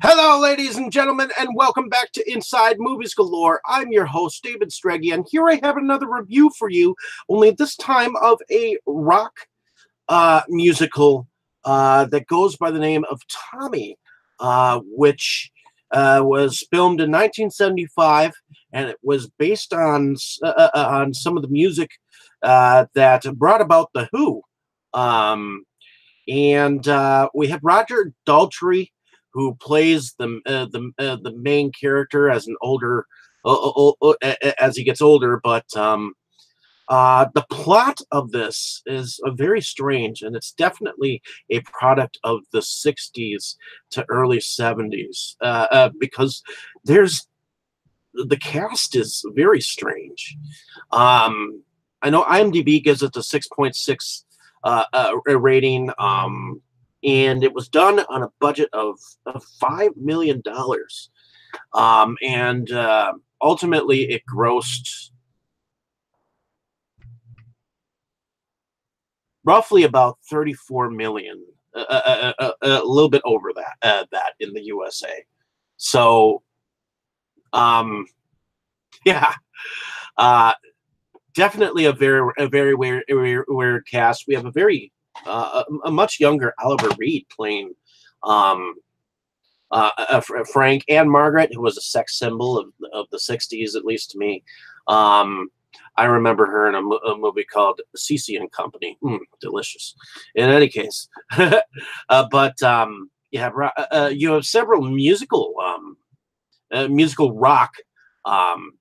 Hello, ladies and gentlemen, and welcome back to Inside Movies Galore. I'm your host, David Streggy, and here I have another review for you, only this time of a rock musical that goes by the name of Tommy, which was filmed in 1975, and it was based on some of the music that brought about The Who. We have Roger Daltrey, who plays the main character as an older as he gets older, but the plot of this is very strange, and it's definitely a product of the 60s to early 70s because the cast is very strange. I know IMDb gives it a 6.6 rating. And it was done on a budget of $5 million. Ultimately, it grossed roughly about $34 million, a little bit over that in the USA. So, yeah, definitely a very weird cast. We have a much younger Oliver Reed playing Frank, and Margaret, who was a sex symbol of the 60s, at least to me. I remember her in a movie called Cece and Company. Delicious. In any case, but you have several musical rock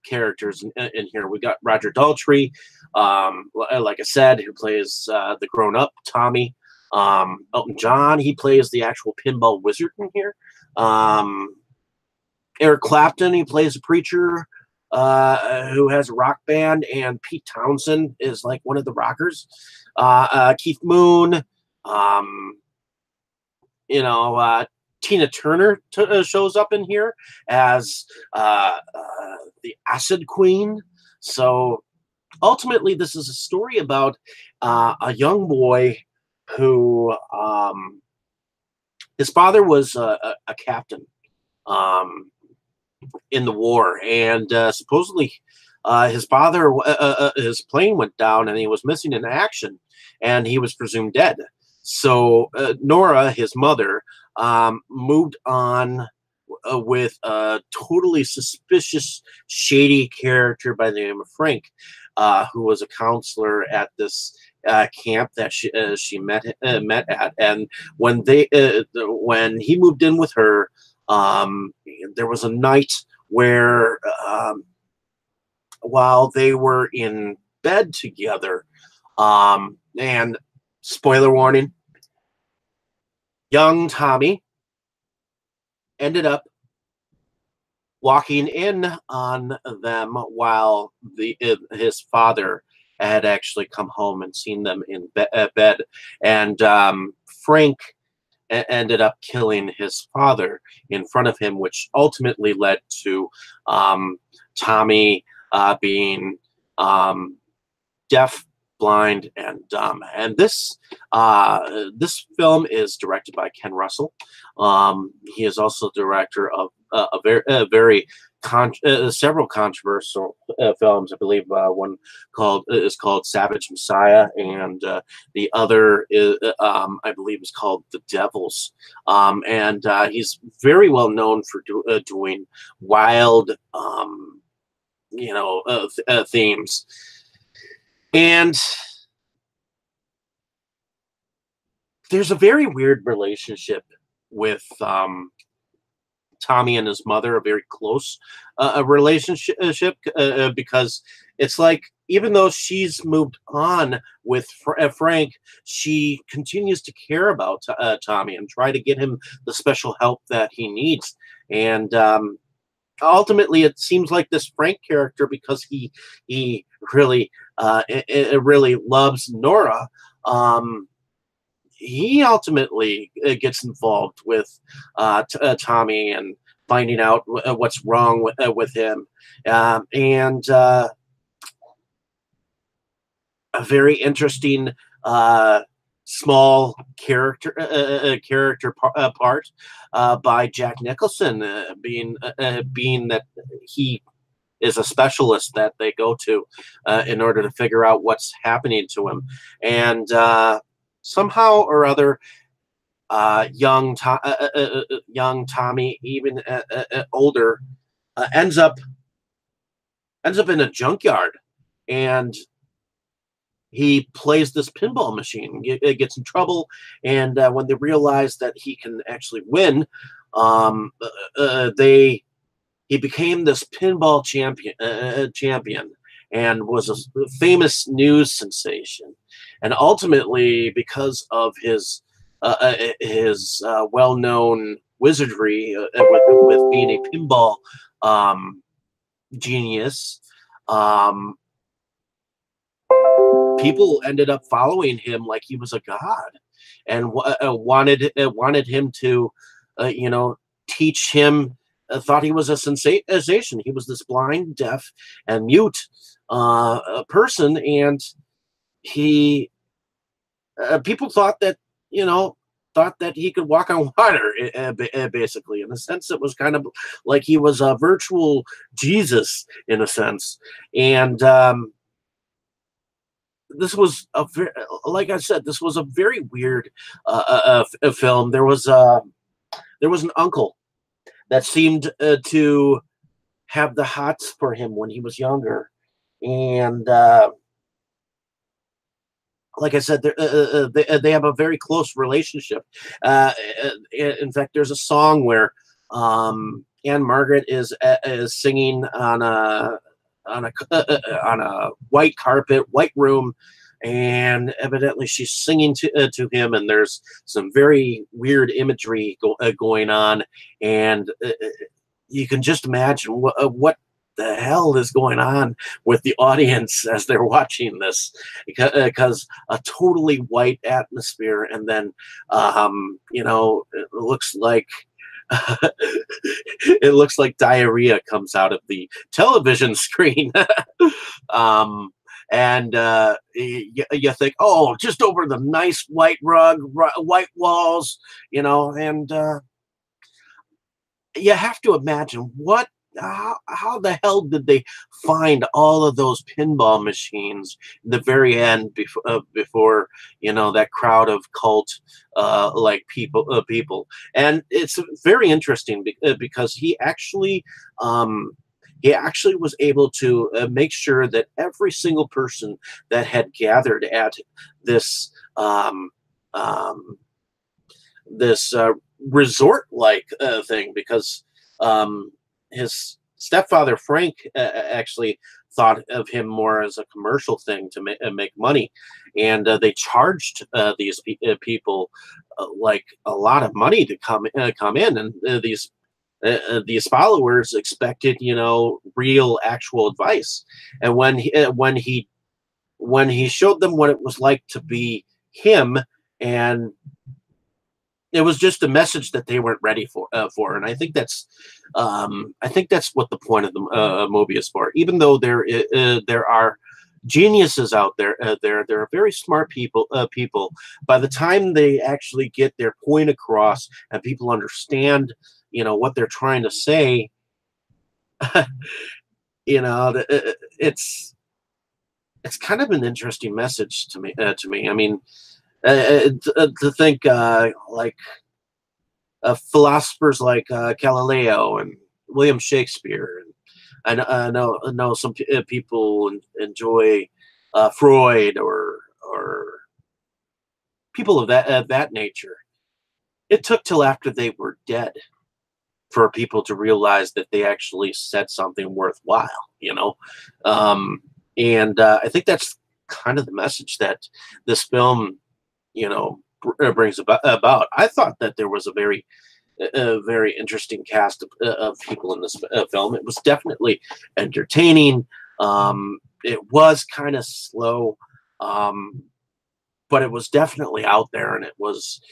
characters in here. We got Roger Daltrey, like I said, who plays the grown-up Tommy. Elton John, he plays the actual pinball wizard in here. Eric Clapton, he plays a preacher who has a rock band, and Pete Townsend is like one of the rockers. Keith Moon, Tina Turner shows up in here as the Acid Queen. So ultimately, this is a story about a young boy who his father was a captain in the war, and supposedly his plane went down and he was missing in action, and he was presumed dead. So Nora, his mother, moved on with a totally suspicious, shady character by the name of Frank, who was a counselor at this camp that she met at. And when he moved in with her, there was a night where while they were in bed together, and spoiler warning, young Tommy ended up walking in on them while his father had actually come home and seen them in bed. And Frank ended up killing his father in front of him, which ultimately led to Tommy being deaf, blind, and dumb. And this film is directed by Ken Russell. He is also director of several controversial films. I believe one is called Savage Messiah, and the other is, I believe, is called The Devils. And he's very well known for doing wild, themes. And there's a very weird relationship with Tommy and his mother, a very close relationship, because it's like, even though she's moved on with Frank, she continues to care about Tommy and try to get him the special help that he needs. And ultimately, it seems like this Frank character, because he really really loves Nora, he ultimately gets involved with Tommy and finding out what's wrong with him, and a very interesting small part by Jack Nicholson, being that he is a specialist that they go to in order to figure out what's happening to him, and somehow or other, young Tommy, even older, ends up in a junkyard, and he plays this pinball machine. Gets in trouble, and when they realize that he can actually win, they he became this pinball champion, and was a famous news sensation. And ultimately, because of his well-known wizardry, with being a pinball genius, um, people ended up following him like he was a god, and wanted him to, teach him. Thought he was a sensation. He was this blind, deaf, and mute person, and he people thought that he could walk on water. Basically, in a sense, it was kind of like he was a virtual Jesus in a sense, and this was like I said, this was a very weird film. There was an uncle that seemed to have the hots for him when he was younger, and like I said, they have a very close relationship. In fact, there's a song where Anne Margaret is singing on a white carpet, white room, and evidently she's singing to him, and there's some very weird imagery going on, and you can just imagine what the hell is going on with the audience as they're watching this, because a totally white atmosphere, and then it looks like it looks like diarrhea comes out of the television screen. And you think, oh, just over the nice white rug, white walls, and you have to imagine how the hell did they find all of those pinball machines in the very end, before that crowd of cult like people. And it's very interesting because he actually was able to make sure that every single person that had gathered at this resort-like thing, because his stepfather Frank actually thought of him more as a commercial thing to make money, and they charged these people like a lot of money to come in, and these followers expected real, actual advice. And when he showed them what it was like to be him, and it was just a message that they weren't ready for. And I think that's what the point of the movie is for. Even though there are geniuses out there, there are very smart people. By the time they actually get their point across and people understand, what they're trying to say, it's kind of an interesting message to me. I mean, to think like philosophers like Galileo and William Shakespeare, and I know some people enjoy Freud or people of that nature. It took till after they were dead for people to realize that they actually said something worthwhile, and I think that's kind of the message that this film brings about. I thought that there was a very interesting cast of people in this film. It was definitely entertaining. It was kind of slow, but it was definitely out there, and it was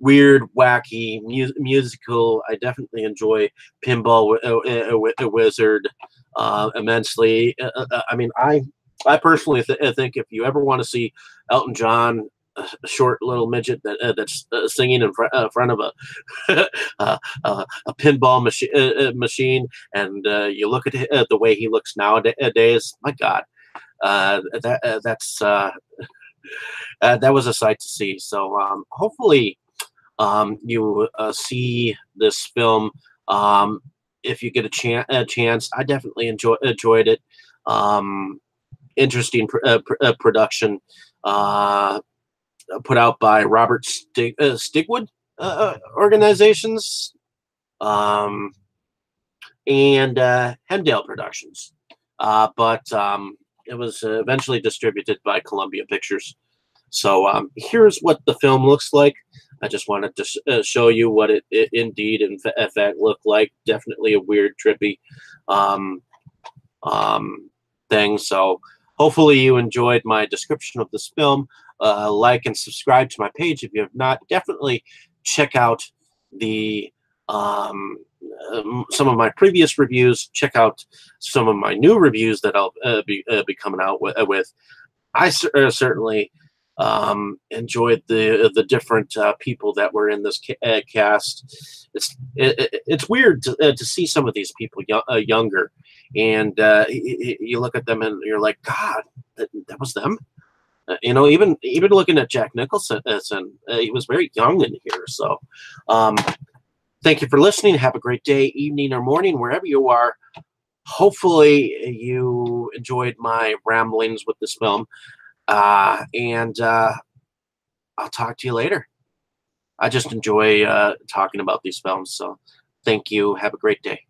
weird, wacky, musical. I definitely enjoy Pinball Wizard immensely. I mean, I personally think if you ever want to see Elton John a short little midget that's singing in front of a pinball machine, and you look at the way he looks nowadays. My God, that was a sight to see. So hopefully you see this film. If you get a chance, I definitely enjoyed it. Interesting production, put out by Robert Stigwood organizations, and Hemdale Productions. But it was eventually distributed by Columbia Pictures. So here's what the film looks like. I just wanted to show you what it indeed, in fact, looked like. Definitely a weird, trippy thing. So hopefully you enjoyed my description of this film. Like and subscribe to my page if you have not. Definitely check out the some of my previous reviews. Check out some of my new reviews that I'll be coming out with. I certainly enjoyed the different people that were in this cast. It's weird to see some of these people younger, and you look at them and you're like, God, that was them. You know, even looking at Jack Nicholson, he was very young in here. So, thank you for listening. Have a great day, evening, or morning, wherever you are. Hopefully, you enjoyed my ramblings with this film. And I'll talk to you later. I just enjoy talking about these films. So thank you. Have a great day.